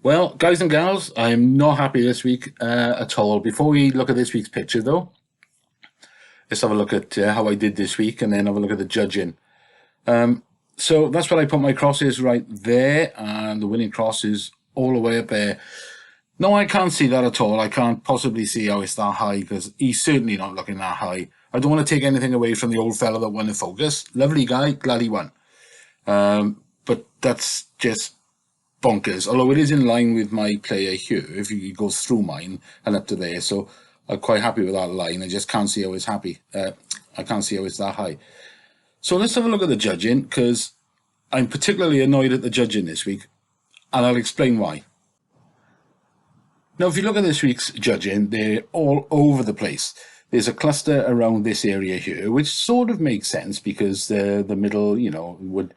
Well, guys and gals, I'm not happy this week at all. Before we look at this week's picture, though, let's have a look at how I did this week and then have a look at the judging. So that's what I put my crosses right there, and the winning cross is all the way up there. No, I can't see that at all. I can't possibly see how it's that high because he's certainly not looking that high. I don't want to take anything away from the old fella that won the Focus. Lovely guy, glad he won. But that's just bonkers, although it is in line with my player here. If he goes through mine and up to there, so I'm quite happy with that line. I just can't see how it's I can't see how it's that high. So let's have a look at the judging, because I'm particularly annoyed at the judging this week, and I'll explain why. Now, if you look at this week's judging, they're all over the place. There's a cluster around this area here, which sort of makes sense because the middle, would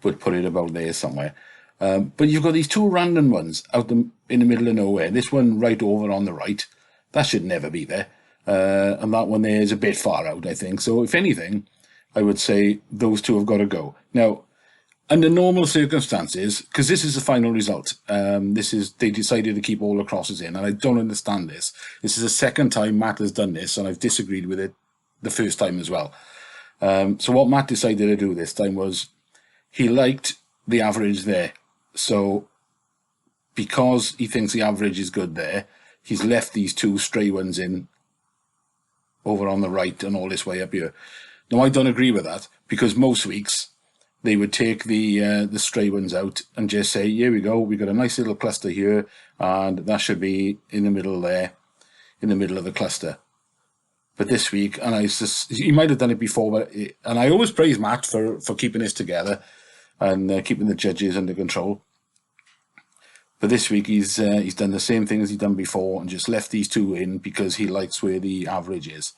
put it about there somewhere. But you've got these two random ones out in the middle of nowhere. This one right over on the right, that should never be there. And that one there is a bit far out, I think. So if anything, I would say those two have got to go. Now, under normal circumstances, because this is the final result, they decided to keep all the crosses in, and I don't understand this. This is the second time Matt has done this, and I've disagreed with it the first time as well. So what Matt decided to do this time was he liked the average there. So because he thinks the average is good there, he's left these two stray ones in over on the right and all this way up here. Now, I don't agree with that, because most weeks they would take the stray ones out and just say, here we go, we've got a nice little cluster here, and that should be in the middle there, in the middle of the cluster. But this week, and he might have done it before, and I always praise Matt for keeping this together and keeping the judges under control. But this week he's done the same thing as he's done before and just left these two in because he likes where the average is.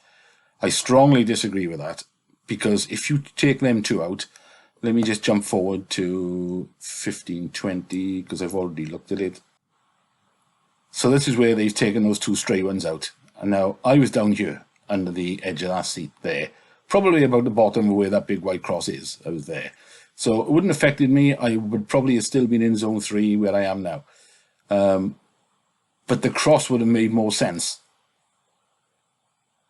I strongly disagree with that, because if you take them two out, let me just jump forward to 1520 because I've already looked at it. So this is where they've taken those two stray ones out. And now I was down here under the edge of that seat there, probably about the bottom of where that big white cross is. I was there. So it wouldn't have affected me. I would probably have still been in zone 3 where I am now. But the cross would have made more sense.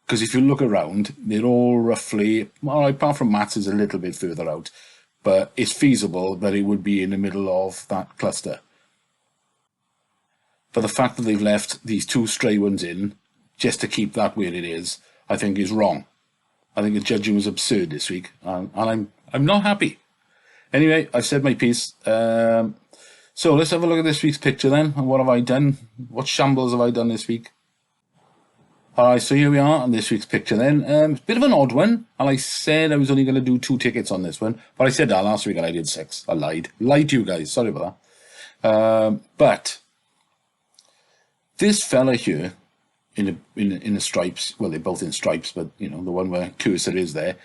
Because if you look around, they're all roughly, well, apart from Matt's is a little bit further out, but it's feasible that it would be in the middle of that cluster. But the fact that they've left these two stray ones in, just to keep that where it is, I think is wrong. I think the judging was absurd this week, and I'm not happy. Anyway, I've said my piece. So let's have a look at this week's picture then. And what have I done? What shambles have I done this week? Alright, so here we are on this week's picture then. It's a bit of an odd one. And I said I was only going to do 2 tickets on this one. But I said that last week and I did 6. I lied. Lied to you guys. Sorry about that. But this fella here in the stripes, well, they're both in stripes, but, the one where cursor is there,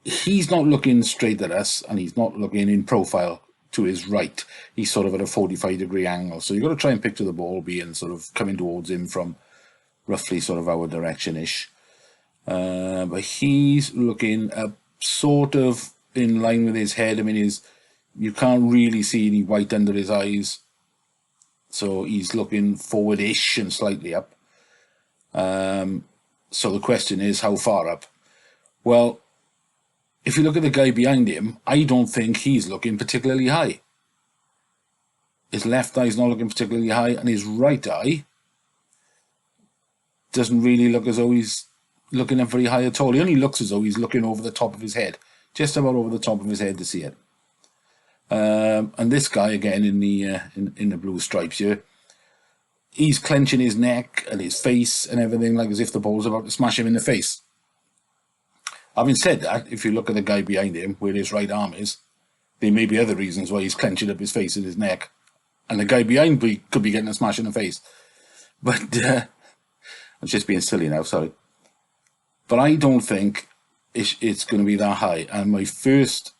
he's not looking straight at us, and he's not looking in profile to his right. He's sort of at a 45-degree angle. So you've got to try and picture the ball being sort of coming towards him from roughly sort of our direction-ish. But he's looking sort of in line with his head. I mean, you can't really see any white under his eyes. So he's looking forward-ish and slightly up. So the question is, how far up? Well, if you look at the guy behind him, I don't think he's looking particularly high. His left eye's not looking particularly high, and his right eye doesn't really look as though he's looking up very high at all. He only looks as though he's looking over the top of his head, just about over the top of his head to see it. And this guy again in the blue stripes here, he's clenching his neck and his face and everything, like as if the ball's about to smash him in the face. Having said that, if you look at the guy behind him, where his right arm is, there may be other reasons why he's clenching up his face and his neck. And the guy behind could be getting a smash in the face. But I'm just being silly now, sorry. But I don't think it's going to be that high. And my first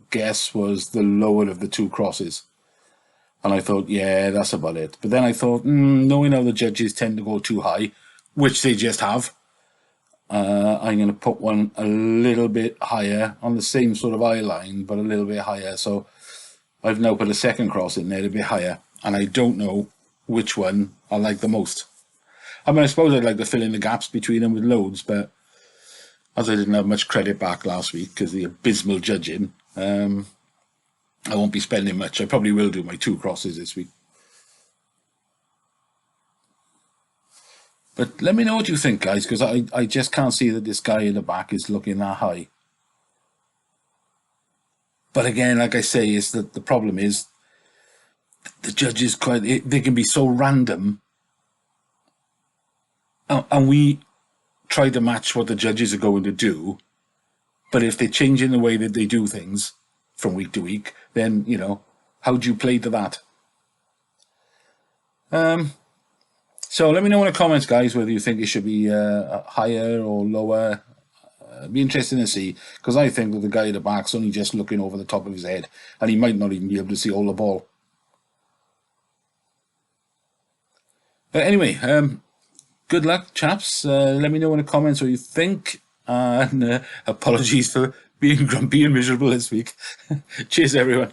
guess was the lower of the two crosses. And I thought, yeah, that's about it. But then I thought, knowing how the judges tend to go too high, which they just have, I'm going to put one a little bit higher on the same sort of eye line, but a little bit higher. So I've now put a second cross in there a bit higher, and I don't know which one I like the most. I mean, I suppose I'd like to fill in the gaps between them with loads, but as I didn't have much credit back last week because the abysmal judging, I won't be spending much. I probably will do my 2 crosses this week. But let me know what you think, guys, because I just can't see that this guy in the back is looking that high. But again, like I say, is that the problem is the judges they can be so random, and we try to match what the judges are going to do. But if they change in the way that they do things from week to week, then how do you play to that? So let me know in the comments, guys, whether you think it should be higher or lower. It'd be interesting to see, because I think that the guy at the back's only just looking over the top of his head, and he might not even be able to see all the ball. But anyway, good luck, chaps. Let me know in the comments what you think, and apologies for being grumpy and miserable this week. Cheers, everyone.